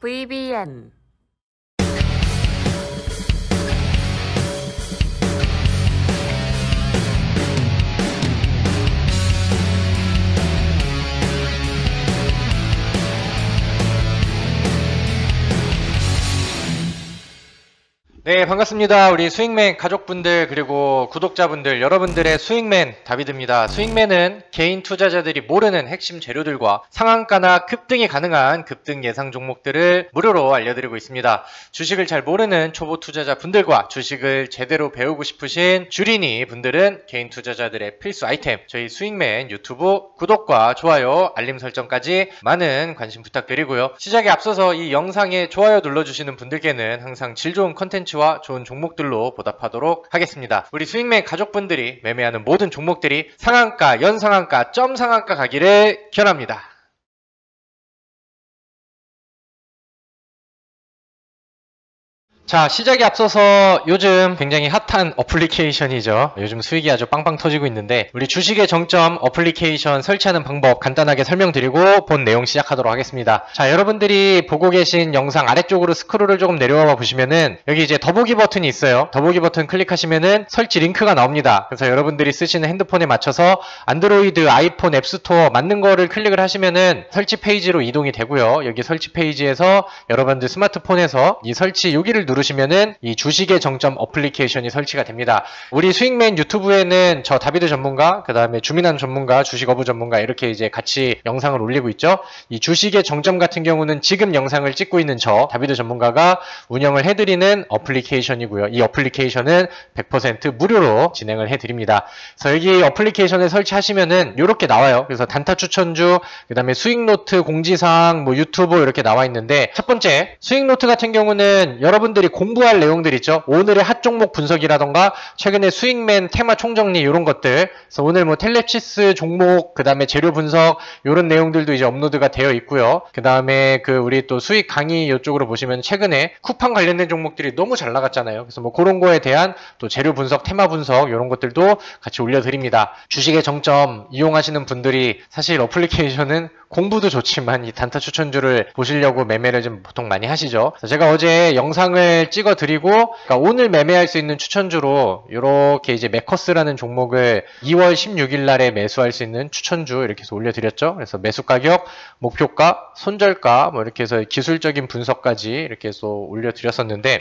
VBN 네, 반갑습니다. 우리 스윙맨 가족분들 그리고 구독자분들 여러분들의 스윙맨 다비드입니다. 스윙맨은 개인 투자자들이 모르는 핵심 재료들과 상한가나 급등이 가능한 급등 예상 종목들을 무료로 알려드리고 있습니다. 주식을 잘 모르는 초보 투자자분들과 주식을 제대로 배우고 싶으신 주린이 분들은 개인 투자자들의 필수 아이템 저희 스윙맨 유튜브 구독과 좋아요, 알림 설정까지 많은 관심 부탁드리고요. 시작에 앞서서 이 영상에 좋아요 눌러주시는 분들께는 항상 질 좋은 컨텐츠 와 좋은 종목들로 보답하도록 하겠습니다. 우리 스윙맨 가족분들이 매매하는 모든 종목들이 상한가, 연상한가, 점상한가 가기를 기원합니다. 자, 시작에 앞서서 요즘 굉장히 핫한 어플리케이션이죠. 요즘 수익이 아주 빵빵 터지고 있는데 우리 주식의 정점 어플리케이션 설치하는 방법 간단하게 설명드리고 본 내용 시작하도록 하겠습니다. 자, 여러분들이 보고 계신 영상 아래쪽으로 스크롤을 조금 내려와 보시면은 여기 이제 더보기 버튼이 있어요. 더보기 버튼 클릭하시면은 설치 링크가 나옵니다. 그래서 여러분들이 쓰시는 핸드폰에 맞춰서 안드로이드, 아이폰, 앱스토어 맞는 거를 클릭을 하시면은 설치 페이지로 이동이 되고요. 여기 설치 페이지에서 여러분들 스마트폰에서 이 설치 여기를 누르시면은 이 주식의 정점 어플리케이션이 설치가 됩니다. 우리 스윙맨 유튜브에는 저 다비드 전문가, 그 다음에 주민환 전문가, 주식어부 전문가 이렇게 이제 같이 영상을 올리고 있죠. 이 주식의 정점 같은 경우는 지금 영상을 찍고 있는 저 다비드 전문가가 운영을 해드리는 어플리케이션이고요. 이 어플리케이션은 100% 무료로 진행을 해드립니다. 그래서 여기 어플리케이션을 설치하시면은 이렇게 나와요. 그래서 단타 추천주, 그 다음에 수익노트, 공지사항, 뭐 유튜브 이렇게 나와 있는데 첫 번째 수익노트 같은 경우는 여러분들이 공부할 내용들 있죠. 오늘의 핫 종목 분석이라던가 최근에 수익맨 테마 총정리 이런 것들. 그래서 오늘 뭐 텔레치스 종목, 그 다음에 재료 분석 이런 내용들도 이제 업로드가 되어 있고요. 그 다음에 그 우리 또 수익 강의 이쪽으로 보시면 최근에 쿠팡 관련된 종목들이 너무 잘 나갔잖아요. 그래서 뭐 그런 거에 대한 또 재료 분석, 테마 분석 이런 것들도 같이 올려드립니다. 주식의 정점 이용하시는 분들이 사실 어플리케이션은 공부도 좋지만 이 단타 추천주를 보시려고 매매를 좀 보통 많이 하시죠. 그래서 제가 어제 영상을 찍어 드리고 그러니까 오늘 매매할 수 있는 추천주로 이렇게 이제 매커스라는 종목을 2월 16일 날에 매수할 수 있는 추천주 이렇게 해서 올려드렸죠. 그래서 매수 가격, 목표가, 손절가 뭐 이렇게 해서 기술적인 분석까지 이렇게 해서 올려드렸었는데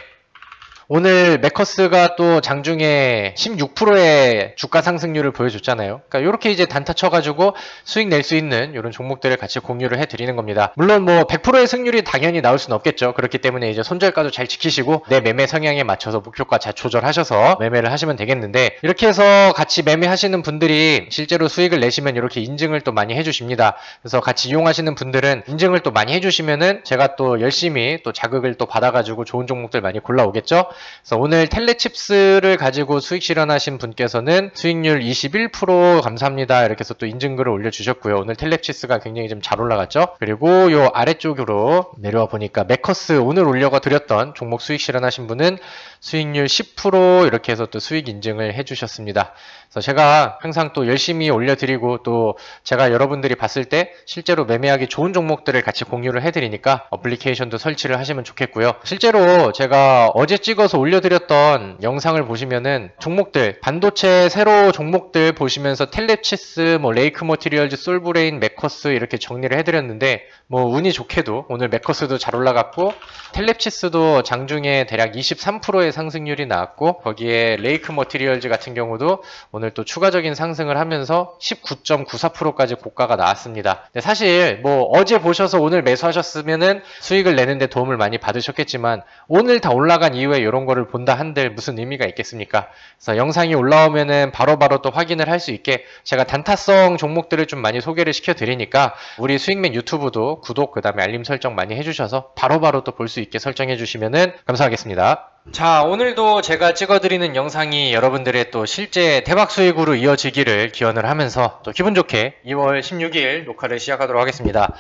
오늘 매커스가 또 장중에 16%의 주가 상승률을 보여줬잖아요. 그러니까 이렇게 이제 단타 쳐가지고 수익 낼 수 있는 이런 종목들을 같이 공유를 해드리는 겁니다. 물론 뭐 100%의 승률이 당연히 나올 수는 없겠죠. 그렇기 때문에 이제 손절가도 잘 지키시고 내 매매 성향에 맞춰서 목표가 잘 조절하셔서 매매를 하시면 되겠는데 이렇게 해서 같이 매매하시는 분들이 실제로 수익을 내시면 이렇게 인증을 또 많이 해주십니다. 그래서 같이 이용하시는 분들은 인증을 또 많이 해주시면은 제가 또 열심히 또 자극을 또 받아가지고 좋은 종목들 많이 골라오겠죠. 그래서 오늘 텔레칩스를 가지고 수익 실현하신 분께서는 수익률 21% 감사합니다. 이렇게 해서 또 인증글을 올려주셨고요. 오늘 텔레칩스가 굉장히 좀 잘 올라갔죠. 그리고 요 아래쪽으로 내려와 보니까 매커스 오늘 올려가 드렸던 종목 수익 실현하신 분은 수익률 10% 이렇게 해서 또 수익 인증을 해주셨습니다. 그래서 제가 항상 또 열심히 올려드리고 또 제가 여러분들이 봤을 때 실제로 매매하기 좋은 종목들을 같이 공유를 해드리니까 어플리케이션도 설치를 하시면 좋겠고요. 실제로 제가 어제 찍어서 올려드렸던 영상을 보시면은 종목들 반도체 새로 종목들 보시면서 텔레치스, 뭐 레이크 머티리얼즈, 솔브레인, 매커스 이렇게 정리를 해드렸는데 뭐 운이 좋게도 오늘 매커스도 잘 올라갔고 텔레치스도 장중에 대략 23%의 상승률이 나왔고 거기에 레이크 머티리얼즈 같은 경우도 오늘 또 추가적인 상승을 하면서 19.94%까지 고가가 나왔습니다. 근데 사실 뭐 어제 보셔서 오늘 매수하셨으면은 수익을 내는데 도움을 많이 받으셨겠지만 오늘 다 올라간 이후에 이런 거를 본다 한들 무슨 의미가 있겠습니까? 그래서 영상이 올라오면은 바로바로 또 확인을 할 수 있게 제가 단타성 종목들을 좀 많이 소개를 시켜 드리니까 우리 스윙맨 유튜브도 구독 그 다음에 알림 설정 많이 해주셔서 바로바로 또 볼 수 있게 설정해 주시면은 감사하겠습니다. 자, 오늘도 제가 찍어드리는 영상이 여러분들의 또 실제 대박 수익으로 이어지기를 기원을 하면서 또 기분 좋게 2월 16일 녹화를 시작하도록 하겠습니다.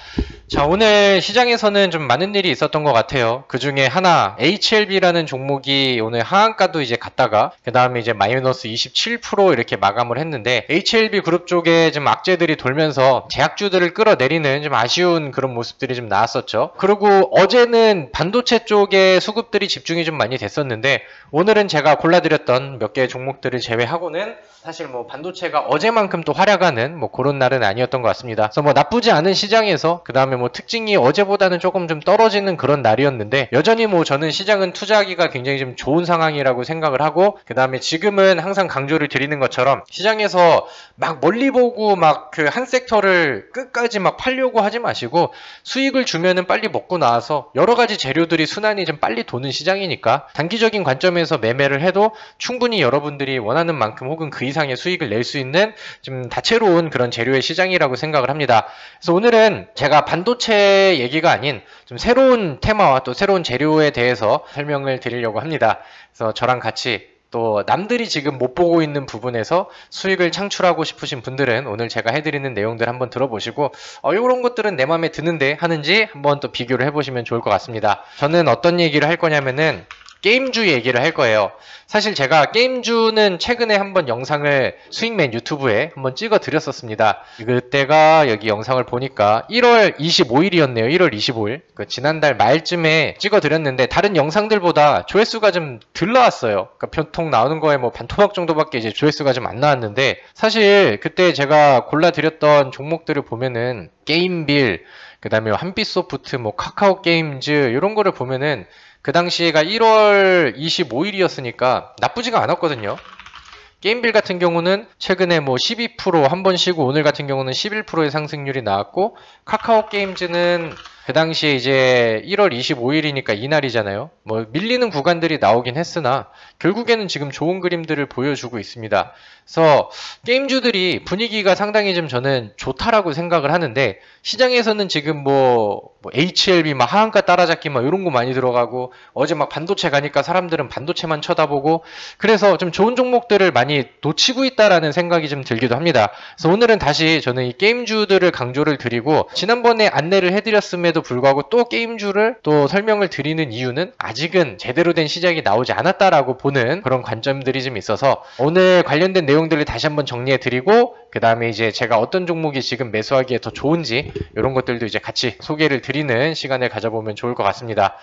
자, 오늘 시장에서는 좀 많은 일이 있었던 것 같아요. 그 중에 하나, HLB라는 종목이 오늘 하한가도 이제 갔다가 그 다음에 이제 마이너스 27% 이렇게 마감을 했는데, HLB 그룹 쪽에 좀 악재들이 돌면서 제약주들을 끌어내리는 좀 아쉬운 그런 모습들이 좀 나왔었죠. 그리고 어제는 반도체 쪽에 수급들이 집중이 좀 많이 됐었는데, 오늘은 제가 골라드렸던 몇 개의 종목들을 제외하고는 사실 뭐 반도체가 어제만큼 또 활약하는 뭐 그런 날은 아니었던 것 같습니다. 그래서 뭐 나쁘지 않은 시장에서 그 다음에 뭐 특징이 어제보다는 조금 좀 떨어지는 그런 날이었는데, 여전히 뭐 저는 시장은 투자하기가 굉장히 좀 좋은 상황이라고 생각을 하고, 그 다음에 지금은 항상 강조를 드리는 것처럼 시장에서 막 멀리 보고 막 그 한 섹터를 끝까지 막 팔려고 하지 마시고, 수익을 주면은 빨리 먹고 나와서 여러 가지 재료들이 순환이 좀 빨리 도는 시장이니까 단기적인 관점에서 매매를 해도 충분히 여러분들이 원하는 만큼 혹은 그 이상의 수익을 낼 수 있는 좀 다채로운 그런 재료의 시장이라고 생각을 합니다. 그래서 오늘은 제가 반도체 얘기가 아닌 좀 새로운 테마와 또 새로운 재료에 대해서 설명을 드리려고 합니다. 그래서 저랑 같이 또 남들이 지금 못 보고 있는 부분에서 수익을 창출하고 싶으신 분들은 오늘 제가 해드리는 내용들 한번 들어보시고 이런 것들은 내 마음에 드는데 하는지 한번 또 비교를 해보시면 좋을 것 같습니다. 저는 어떤 얘기를 할 거냐면은 게임주 얘기를 할 거예요. 사실 제가 게임주는 최근에 한번 영상을 수익맨 유튜브에 한번 찍어 드렸었습니다. 그때가 여기 영상을 보니까 1월 25일이었네요. 1월 25일. 지난달 말쯤에 찍어 드렸는데 다른 영상들보다 조회수가 좀 덜 나왔어요. 그러니까 보통 나오는 거에 뭐 반토막 정도밖에 이제 조회수가 좀 안 나왔는데, 사실 그때 제가 골라 드렸던 종목들을 보면은 게임빌, 그 다음에 한빛소프트, 뭐 카카오 게임즈 이런 거를 보면은 그 당시가 1월 25일이었으니까 나쁘지가 않았거든요. 게임빌 같은 경우는 최근에 뭐 12% 한 번 쉬고 오늘 같은 경우는 11%의 상승률이 나왔고, 카카오 게임즈는 그 당시에 이제 1월 25일이니까 이날이잖아요. 뭐 밀리는 구간들이 나오긴 했으나 결국에는 지금 좋은 그림들을 보여주고 있습니다. 그래서 게임주들이 분위기가 상당히 좀 저는 좋다라고 생각을 하는데, 시장에서는 지금 뭐 HLB 막 하한가 따라잡기 막 이런 거 많이 들어가고, 어제 막 반도체 가니까 사람들은 반도체만 쳐다보고, 그래서 좀 좋은 종목들을 많이 놓치고 있다라는 생각이 좀 들기도 합니다. 그래서 오늘은 다시 저는 이 게임주들을 강조를 드리고, 지난번에 안내를 해드렸음에도 불구하고 또 게임주를 또 설명을 드리는 이유는 아직은 제대로 된 시작이 나오지 않았다라고 보는 그런 관점들이 좀 있어서 오늘 관련된 내용들을 다시 한번 정리해 드리고, 그 다음에 이제 제가 어떤 종목이 지금 매수하기에 더 좋은지 이런 것들도 이제 같이 소개를 드리는 시간을 가져보면 좋을 것 같습니다.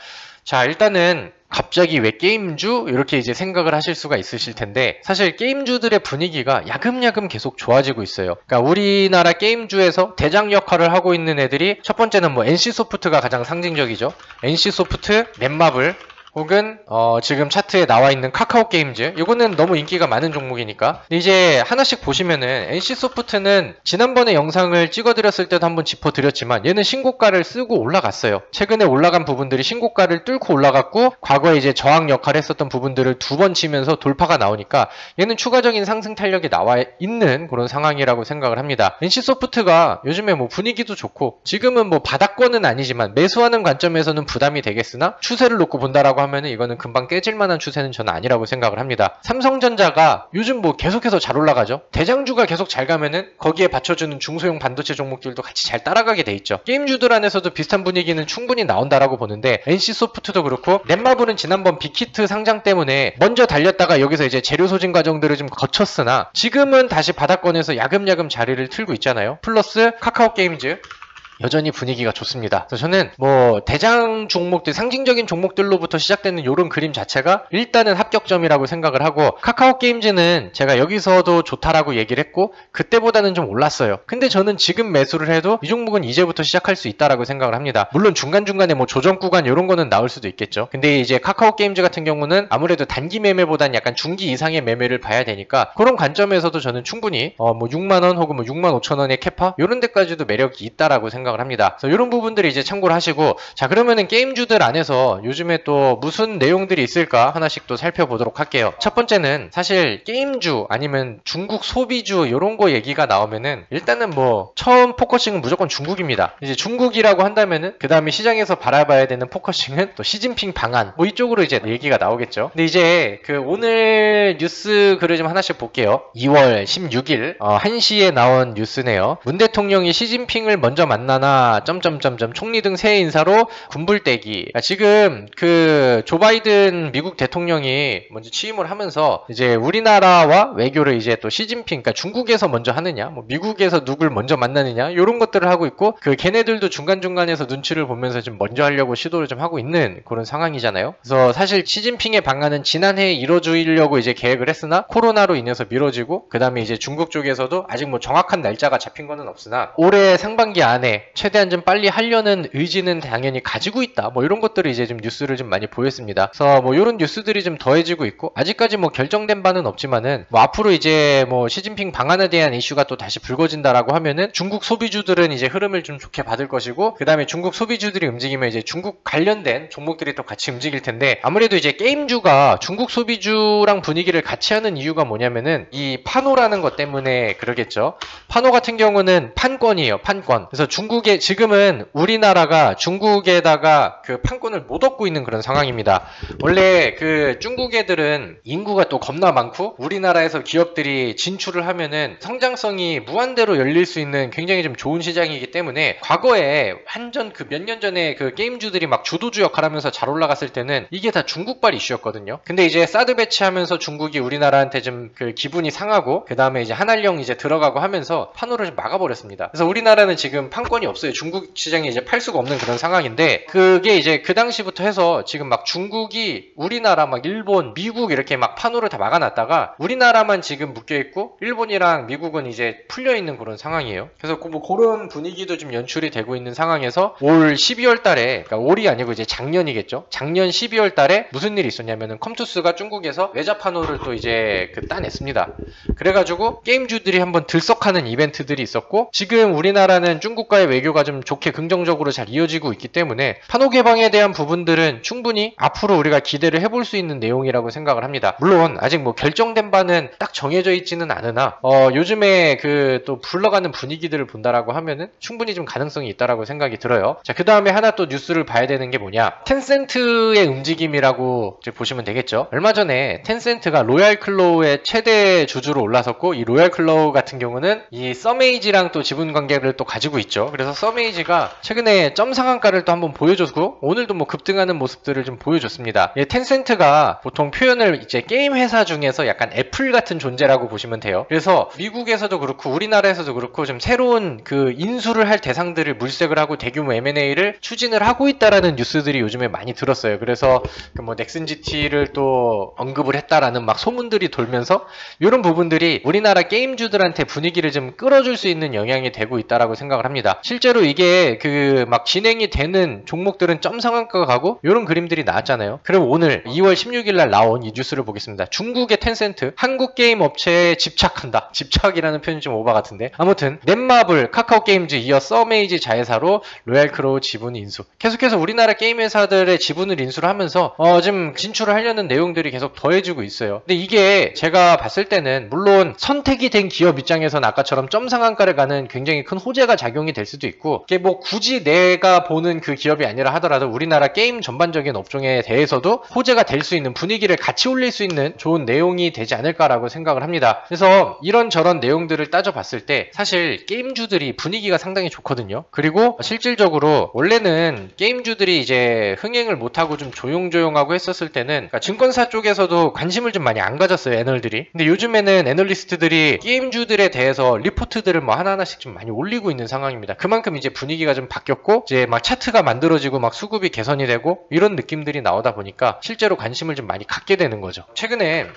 자, 일단은 갑자기 왜 게임주? 이렇게 이제 생각을 하실 수가 있으실 텐데, 사실 게임주들의 분위기가 야금야금 계속 좋아지고 있어요. 그러니까 우리나라 게임주에서 대장 역할을 하고 있는 애들이, 첫 번째는 뭐 NC소프트가 가장 상징적이죠. NC소프트, 넷마블, 혹은 지금 차트에 나와 있는 카카오 게임즈, 이거는 너무 인기가 많은 종목이니까. 근데 이제 하나씩 보시면은 NC소프트는 지난번에 영상을 찍어드렸을 때도 한번 짚어드렸지만 얘는 신고가를 쓰고 올라갔어요. 최근에 올라간 부분들이 신고가를 뚫고 올라갔고, 과거에 이제 저항 역할을 했었던 부분들을 두 번 치면서 돌파가 나오니까 얘는 추가적인 상승 탄력이 나와 있는 그런 상황이라고 생각을 합니다. NC소프트가 요즘에 뭐 분위기도 좋고, 지금은 뭐 바닥권은 아니지만 매수하는 관점에서는 부담이 되겠으나 추세를 놓고 본다라고 하면은 이거는 금방 깨질 만한 추세는 저는 아니라고 생각을 합니다. 삼성전자가 요즘 뭐 계속해서 잘 올라가죠. 대장주가 계속 잘 가면은 거기에 받쳐주는 중소형 반도체 종목들도 같이 잘 따라가게 돼 있죠. 게임주들 안에서도 비슷한 분위기는 충분히 나온다라고 보는데, NC소프트도 그렇고 넷마블은 지난번 빅히트 상장 때문에 먼저 달렸다가 여기서 이제 재료 소진 과정들을 좀 거쳤으나 지금은 다시 바닥권에서 야금야금 자리를 틀고 있잖아요. 플러스 카카오 게임즈 여전히 분위기가 좋습니다. 그래서 저는 뭐 대장 종목들, 상징적인 종목들로부터 시작되는 이런 그림 자체가 일단은 합격점이라고 생각을 하고, 카카오 게임즈는 제가 여기서도 좋다라고 얘기를 했고 그때보다는 좀 올랐어요. 근데 저는 지금 매수를 해도 이 종목은 이제부터 시작할 수 있다라고 생각을 합니다. 물론 중간중간에 뭐 조정 구간 이런 거는 나올 수도 있겠죠. 근데 이제 카카오 게임즈 같은 경우는 아무래도 단기 매매보다는 약간 중기 이상의 매매를 봐야 되니까, 그런 관점에서도 저는 충분히 뭐 6만원 혹은 뭐 6만 5천원의 캐파 이런 데까지도 매력이 있다라고 생각을 생각을 합니다. 그래서 이런 부분들이 이제 참고를 하시고, 자, 그러면은 게임주들 안에서 요즘에 또 무슨 내용들이 있을까 하나씩 또 살펴보도록 할게요. 첫 번째는 사실 게임주 아니면 중국 소비주 이런 거 얘기가 나오면은 일단은 뭐 처음 포커싱은 무조건 중국입니다. 이제 중국이라고 한다면은 그 다음에 시장에서 바라봐야 되는 포커싱은 또 시진핑 방한 뭐 이쪽으로 이제 얘기가 나오겠죠. 근데 이제 그 오늘 뉴스 글을 좀 하나씩 볼게요. 2월 16일 1시에 나온 뉴스네요. 문 대통령이 시진핑을 먼저 만나나 점점점점 총리 등 새 인사로 군불대기. 그러니까 지금 그 조 바이든 미국 대통령이 먼저 취임을 하면서 이제 우리나라와 외교를 이제 또 시진핑, 그러니까 중국에서 먼저 하느냐, 뭐 미국에서 누굴 먼저 만나느냐 이런 것들을 하고 있고, 그 걔네들도 중간중간에서 눈치를 보면서 좀 먼저 하려고 시도를 좀 하고 있는 그런 상황이잖아요. 그래서 사실 시진핑의 방안은 지난해에 이뤄주려고 이제 계획을 했으나 코로나로 인해서 미뤄지고, 그 다음에 이제 중국 쪽에서도 아직 뭐 정확한 날짜가 잡힌 거는 없으나 올해 상반기 안에 최대한 좀 빨리 하려는 의지는 당연히 가지고 있다. 뭐 이런 것들을 이제 좀 뉴스를 좀 많이 보였습니다. 그래서 뭐 이런 뉴스들이 좀 더해지고 있고, 아직까지 뭐 결정된 바는 없지만은 뭐 앞으로 이제 뭐 시진핑 방안에 대한 이슈가 또 다시 불거진다라고 하면은 중국 소비주들은 이제 흐름을 좀 좋게 받을 것이고, 그 다음에 중국 소비주들이 움직이면 이제 중국 관련된 종목들이 또 같이 움직일 텐데, 아무래도 이제 게임주가 중국 소비주랑 분위기를 같이 하는 이유가 뭐냐면은 이 파노라는 것 때문에 그러겠죠. 파노 같은 경우는 판권이에요. 판권. 그래서 중국에 지금은 우리나라가 중국에다가 그 판권을 못 얻고 있는 그런 상황입니다. 원래 그 중국 애들은 인구가 또 겁나 많고 우리나라에서 기업들이 진출을 하면은 성장성이 무한대로 열릴 수 있는 굉장히 좀 좋은 시장이기 때문에, 과거에 완전 그 몇 년 전에 그 게임주들이 막 주도주 역할하면서 잘 올라갔을 때는 이게 다 중국발 이슈였거든요. 근데 이제 사드 배치하면서 중국이 우리나라한테 좀 그 기분이 상하고, 그 다음에 이제 한알령 이제 들어가고 하면서 판호를 좀 막아버렸습니다. 그래서 우리나라는 지금 판권이 없어요. 중국 시장에 이제 팔 수가 없는 그런 상황인데, 그게 이제 그 당시부터 해서 지금 막 중국이 우리나라 막 일본, 미국 이렇게 막 판호를 다 막아놨다가 우리나라만 지금 묶여있고 일본이랑 미국은 이제 풀려있는 그런 상황이에요. 그래서 뭐 그런 분위기도 좀 연출이 되고 있는 상황에서 올 12월 달에, 그러니까 올이 아니고 이제 작년이겠죠. 작년 12월 달에 무슨 일이 있었냐면은 컴투스가 중국에서 외자 판호를 또 이제 그 따냈습니다. 그래가지고 게임주들이 한번 들썩하는 이벤트들이 있었고, 지금 우리나라는 중국과의 외교가 좀 좋게 긍정적으로 잘 이어지고 있기 때문에 판호 개방에 대한 부분들은 충분히 앞으로 우리가 기대를 해볼 수 있는 내용이라고 생각을 합니다. 물론 아직 뭐 결정된 바는 딱 정해져 있지는 않으나 요즘에 그 또 불러가는 분위기들을 본다라고 하면은 충분히 좀 가능성이 있다라고 생각이 들어요. 자, 그 다음에 하나 또 뉴스를 봐야 되는 게 뭐냐, 텐센트의 움직임이라고 이제 보시면 되겠죠. 얼마 전에 텐센트가 로얄클로우의 최대 주주로 올라섰고, 이 로얄클로우 같은 경우는 이 서메이지랑 또 지분 관계를 또 가지고 있죠. 그래서 서메이지가 최근에 점 상한가를 또 한번 보여줬고, 오늘도 뭐 급등하는 모습들을 좀 보여줬습니다. 예, 텐센트가 보통 표현을 이제 게임 회사 중에서 약간 애플 같은 존재라고 보시면 돼요. 그래서 미국에서도 그렇고 우리나라에서도 그렇고 좀 새로운 그 인수를 할 대상들을 물색을 하고 대규모 M&A를 추진을 하고 있다라는 뉴스들이 요즘에 많이 들었어요. 그래서 그 뭐 넥슨GT를 또 언급을 했다라는 막 소문들이 돌면서 이런 부분들이 우리나라 게임주들한테 분위기를 좀 끌어줄 수 있는 영향이 되고 있다라고 생각을 합니다. 실제로 이게 그 막 진행이 되는 종목들은 점 상한가가 가고 이런 그림들이 나왔잖아요. 그럼 오늘 2월 16일 날 나온 이 뉴스를 보겠습니다. 중국의 텐센트 한국 게임 업체에 집착한다. 집착이라는 표현이 좀 오바 같은데, 아무튼 넷마블, 카카오게임즈 이어 서메이지 자회사로 로얄크로우 지분 인수. 계속해서 우리나라 게임 회사들의 지분을 인수를 하면서 좀 진출을 하려는 내용들이 계속 더해지고 있어요. 근데 이게 제가 봤을 때는 물론 선택이 된 기업 입장에서는 아까처럼 점 상한가를 가는 굉장히 큰 호재가 작용이 될 수도 있고, 이게 뭐 굳이 내가 보는 그 기업이 아니라 하더라도 우리나라 게임 전반적인 업종에 대해서도 호재가 될 수 있는, 분위기를 같이 올릴 수 있는 좋은 내용이 되지 않을까라고 생각을 합니다. 그래서 이런저런 내용들을 따져봤을 때 사실 게임주들이 분위기가 상당히 좋거든요. 그리고 실질적으로 원래는 게임주들이 이제 흥행을 못하고 좀 조용조용하고 했었을 때는, 그러니까 증권사 쪽에서도 관심을 좀 많이 안 가졌어요, 애널들이. 근데 요즘에는 애널리스트들이 게임주들에 대해서 리포트들을 뭐 하나하나씩 좀 많이 올리고 있는 상황입니다. 그만큼 이제 분위기가 좀 바뀌었고, 이제 막 차트가 만들어지고 막 수급이 개선이 되고 이런 느낌들이 나오다 보니까 실제로 관심을 좀 많이 갖게 되는 거죠. 최근에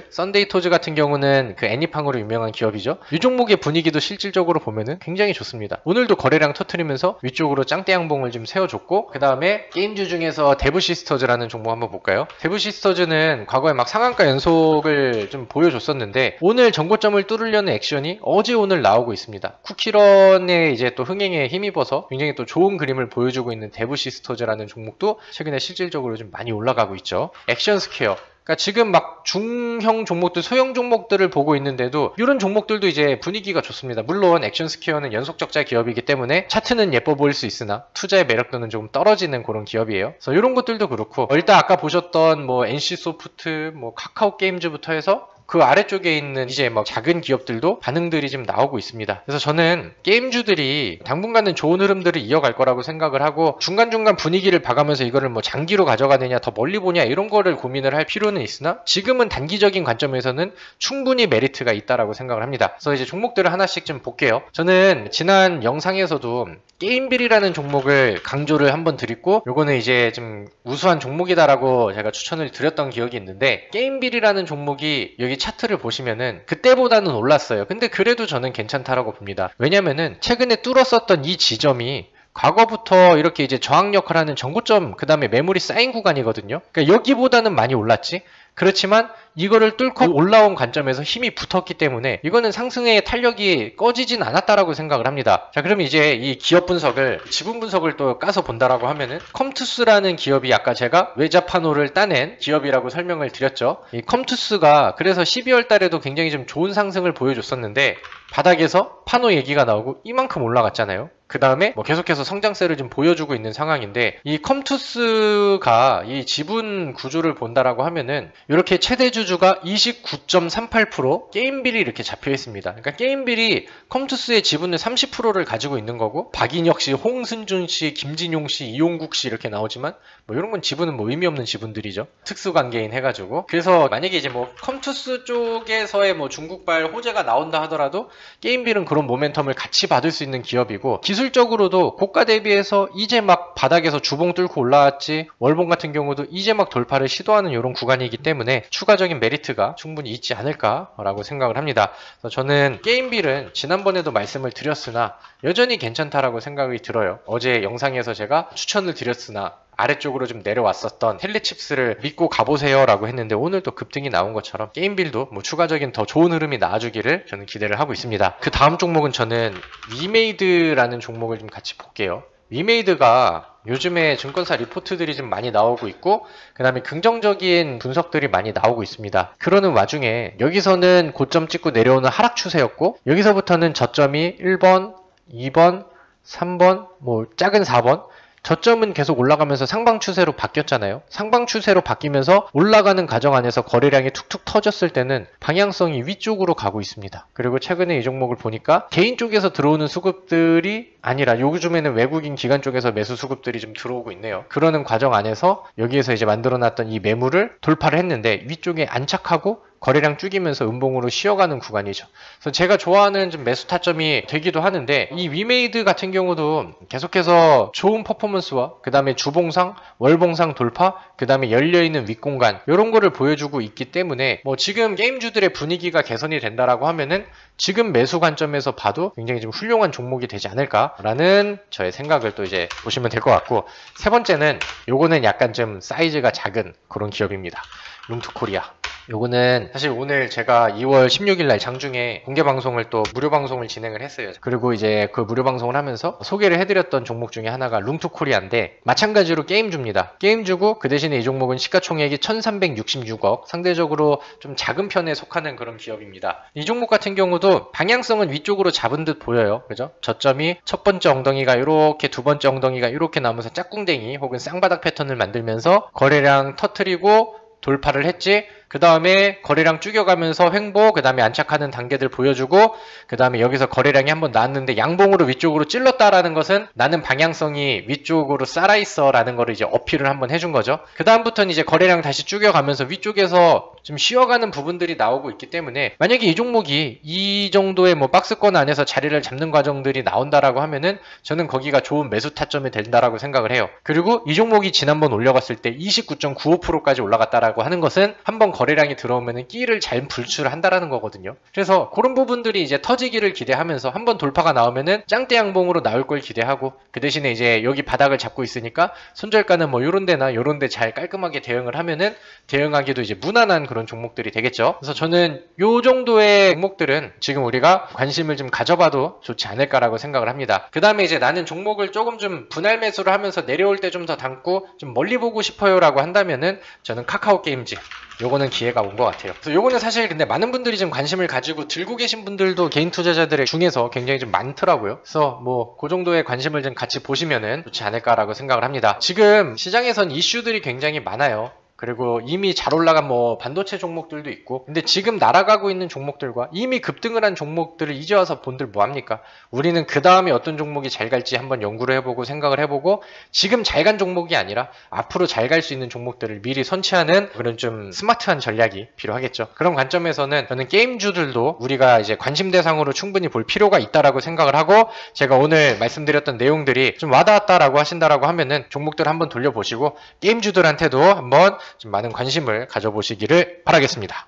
썬데이토즈 같은 경우는 그 애니팡으로 유명한 기업이죠. 이 종목의 분위기도 실질적으로 보면은 굉장히 좋습니다. 오늘도 거래량 터트리면서 위쪽으로 짱대 양봉을 좀 세워줬고, 그 다음에 게임주 중에서 데브시스터즈라는 종목 한번 볼까요? 데브시스터즈는 과거에 막 상한가 연속을 좀 보여줬었는데 오늘 전고점을 뚫으려는 액션이 어제 오늘 나오고 있습니다. 쿠키런의 최근에 이제 또 흥행에 힘입어서 굉장히 또 좋은 그림을 보여주고 있는 데브 시스터즈라는 종목도 최근에 실질적으로 좀 많이 올라가고 있죠. 액션 스퀘어. 그러니까 지금 막 중형 종목들, 소형 종목들을 보고 있는데도 이런 종목들도 이제 분위기가 좋습니다. 물론 액션 스퀘어는 연속 적자 기업이기 때문에 차트는 예뻐 보일 수 있으나 투자의 매력도는 조금 떨어지는 그런 기업이에요. 그래서 이런 것들도 그렇고 일단 아까 보셨던 뭐 NC소프트, 뭐 카카오 게임즈부터 해서 그 아래쪽에 있는 이제 막 작은 기업들도 반응들이 좀 나오고 있습니다. 그래서 저는 게임주들이 당분간은 좋은 흐름들을 이어갈 거라고 생각을 하고 중간중간 분위기를 봐가면서 이거를 뭐 장기로 가져가느냐 더 멀리 보냐 이런 거를 고민을 할 필요는 있으나 지금은 단기적인 관점에서는 충분히 메리트가 있다라고 생각을 합니다. 그래서 이제 종목들을 하나씩 좀 볼게요. 저는 지난 영상에서도 게임빌이라는 종목을 강조를 한번 드렸고 요거는 이제 좀 우수한 종목이다라고 제가 추천을 드렸던 기억이 있는데 게임빌이라는 종목이 여기 차트를 보시면은 그때보다는 올랐어요. 근데 그래도 저는 괜찮다라고 봅니다. 왜냐면은 최근에 뚫었었던 이 지점이 과거부터 이렇게 이제 저항 역할을 하는 전고점 그 다음에 매물이 쌓인 구간이거든요. 그러니까 여기보다는 많이 올랐지. 그렇지만 이거를 뚫고 올라온 관점에서 힘이 붙었기 때문에 이거는 상승의 탄력이 꺼지진 않았다라고 생각을 합니다. 자, 그럼 이제 이 기업 분석을 지분 분석을 또 까서 본다라고 하면은 컴투스라는 기업이 아까 제가 외자 판호를 따낸 기업이라고 설명을 드렸죠. 이 컴투스가 그래서 12월 달에도 굉장히 좀 좋은 상승을 보여줬었는데 바닥에서 판호 얘기가 나오고 이만큼 올라갔잖아요. 그 다음에 뭐 계속해서 성장세를 좀 보여주고 있는 상황인데 이 컴투스가 이 지분 구조를 본다라고 하면은 이렇게 최대 주주가 29.38% 게임빌이 이렇게 잡혀 있습니다. 그러니까 게임빌이 컴투스의 지분을 30%를 가지고 있는 거고 박인혁 씨, 홍승준 씨, 김진용 씨, 이용국 씨 이렇게 나오지만 뭐 이런 건 지분은 뭐 의미 없는 지분들이죠. 특수관계인 해가지고 그래서 만약에 이제 뭐 컴투스 쪽에서의 뭐 중국발 호재가 나온다 하더라도 게임빌은 그런 모멘텀을 같이 받을 수 있는 기업이고 기술적으로도 고가 대비해서 이제 막 바닥에서 주봉 뚫고 올라왔지 월봉 같은 경우도 이제 막 돌파를 시도하는 이런 구간이기 때문에 추가적인 메리트가 충분히 있지 않을까라고 생각을 합니다. 그래서 저는 게임빌은 지난번에도 말씀을 드렸으나 여전히 괜찮다라고 생각이 들어요. 어제 영상에서 제가 추천을 드렸으나 아래쪽으로 좀 내려왔었던 텔레칩스를 믿고 가보세요 라고 했는데 오늘 또 급등이 나온 것처럼 게임빌도 뭐 추가적인 더 좋은 흐름이 나와주기를 저는 기대를 하고 있습니다. 그 다음 종목은 저는 위메이드라는 종목을 좀 같이 볼게요. 위메이드가 요즘에 증권사 리포트들이 좀 많이 나오고 있고 그 다음에 긍정적인 분석들이 많이 나오고 있습니다. 그러는 와중에 여기서는 고점 찍고 내려오는 하락 추세였고 여기서부터는 저점이 1번, 2번, 3번, 뭐 작은 4번 저점은 계속 올라가면서 상방 추세로 바뀌었잖아요. 상방 추세로 바뀌면서 올라가는 과정 안에서 거래량이 툭툭 터졌을 때는 방향성이 위쪽으로 가고 있습니다. 그리고 최근에 이 종목을 보니까 개인 쪽에서 들어오는 수급들이 아니라 요즘에는 외국인 기관 쪽에서 매수 수급들이 좀 들어오고 있네요. 그러는 과정 안에서 여기에서 이제 만들어놨던 이 매물을 돌파를 했는데 위쪽에 안착하고 거래량 줄이면서 음봉으로 쉬어가는 구간이죠. 그래서 제가 좋아하는 좀 매수 타점이 되기도 하는데 이 위메이드 같은 경우도 계속해서 좋은 퍼포먼스와 그 다음에 주봉상, 월봉상 돌파, 그 다음에 열려있는 윗공간 이런 거를 보여주고 있기 때문에 뭐 지금 게임주들의 분위기가 개선이 된다라고 하면은 지금 매수 관점에서 봐도 굉장히 좀 훌륭한 종목이 되지 않을까라는 저의 생각을 또 이제 보시면 될 것 같고 세 번째는 요거는 약간 좀 사이즈가 작은 그런 기업입니다. 룽투코리아. 요거는 사실 오늘 제가 2월 16일 날 장중에 공개 방송을 또 무료 방송을 진행을 했어요. 그리고 이제 그 무료 방송을 하면서 소개를 해드렸던 종목 중에 하나가 룽투코리아인데 마찬가지로 게임주입니다. 게임주고 그 대신에 이 종목은 시가총액이 1366억 상대적으로 좀 작은 편에 속하는 그런 기업입니다. 이 종목 같은 경우도 방향성은 위쪽으로 잡은 듯 보여요. 그죠? 저점이 첫 번째 엉덩이가 이렇게 두 번째 엉덩이가 이렇게 나오면서 짝꿍댕이 혹은 쌍바닥 패턴을 만들면서 거래량 터트리고 돌파를 했지. 그 다음에 거래량 줄여가면서 횡보, 그 다음에 안착하는 단계들 보여주고 그 다음에 여기서 거래량이 한번 나왔는데 양봉으로 위쪽으로 찔렀다라는 것은 나는 방향성이 위쪽으로 살아있어 라는 거를 이제 어필을 한번 해준 거죠. 그 다음부터는 이제 거래량 다시 줄여가면서 위쪽에서 좀 쉬어가는 부분들이 나오고 있기 때문에 만약에 이 종목이 이 정도의 뭐 박스권 안에서 자리를 잡는 과정들이 나온다라고 하면은 저는 거기가 좋은 매수 타점이 된다라고 생각을 해요. 그리고 이 종목이 지난번 올려갔을 때 29.95%까지 올라갔다라고 하는 것은 한번 거래량이 들어오면은 끼를 잘 불출한다라는 거거든요. 그래서 그런 부분들이 이제 터지기를 기대하면서 한번 돌파가 나오면은 짱대 양봉으로 나올 걸 기대하고, 그 대신에 이제 여기 바닥을 잡고 있으니까 손절가는 뭐 요런 데나 요런 데 잘 깔끔하게 대응을 하면은 대응하기도 이제 무난한 그런 종목들이 되겠죠. 그래서 저는 요 정도의 종목들은 지금 우리가 관심을 좀 가져봐도 좋지 않을까라고 생각을 합니다. 그 다음에 이제 나는 종목을 조금 좀 분할 매수를 하면서 내려올 때 좀 더 담고 좀 멀리 보고 싶어요 라고 한다면은 저는 카카오 게임즈, 요거는 기회가 온 것 같아요. 그래서 요거는 사실 근데 많은 분들이 좀 관심을 가지고 들고 계신 분들도 개인 투자자들 중에서 굉장히 좀 많더라고요. 그래서 뭐 그 정도의 관심을 좀 같이 보시면은 좋지 않을까라고 생각을 합니다. 지금 시장에선 이슈들이 굉장히 많아요. 그리고 이미 잘 올라간 뭐 반도체 종목들도 있고, 근데 지금 날아가고 있는 종목들과 이미 급등을 한 종목들을 이제 와서 본들 뭐합니까? 우리는 그 다음에 어떤 종목이 잘 갈지 한번 연구를 해보고 생각을 해보고, 지금 잘 간 종목이 아니라 앞으로 잘 갈 수 있는 종목들을 미리 선취하는 그런 좀 스마트한 전략이 필요하겠죠. 그런 관점에서는 저는 게임주들도 우리가 이제 관심 대상으로 충분히 볼 필요가 있다라고 생각을 하고, 제가 오늘 말씀드렸던 내용들이 좀 와닿았다라고 하신다라고 하면은 종목들 한번 돌려보시고 게임주들한테도 한번 좀 많은 관심을 가져보시기를 바라겠습니다.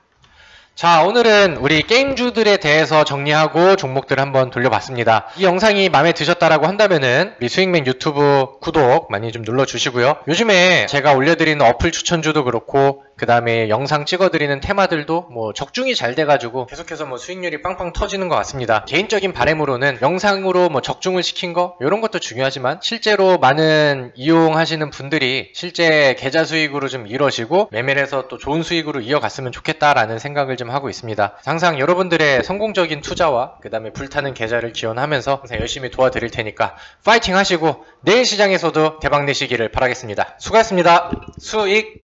자, 오늘은 우리 게임주들에 대해서 정리하고 종목들 한번 돌려봤습니다. 이 영상이 마음에 드셨다라고 한다면은 우리 수익맨 유튜브 구독 많이 좀 눌러주시고요. 요즘에 제가 올려드리는 어플 추천주도 그렇고, 그 다음에 영상 찍어드리는 테마들도 뭐 적중이 잘 돼가지고 계속해서 뭐 수익률이 빵빵 터지는 것 같습니다. 개인적인 바람으로는 영상으로 뭐 적중을 시킨 거 이런 것도 중요하지만, 실제로 많은 이용하시는 분들이 실제 계좌 수익으로 좀 이루어지고 매매를 해서 또 좋은 수익으로 이어갔으면 좋겠다라는 생각을 좀 하고 있습니다. 항상 여러분들의 성공적인 투자와 그 다음에 불타는 계좌를 기원하면서 항상 열심히 도와드릴 테니까 파이팅 하시고 내일 시장에서도 대박 내시기를 바라겠습니다. 수고하셨습니다. 수익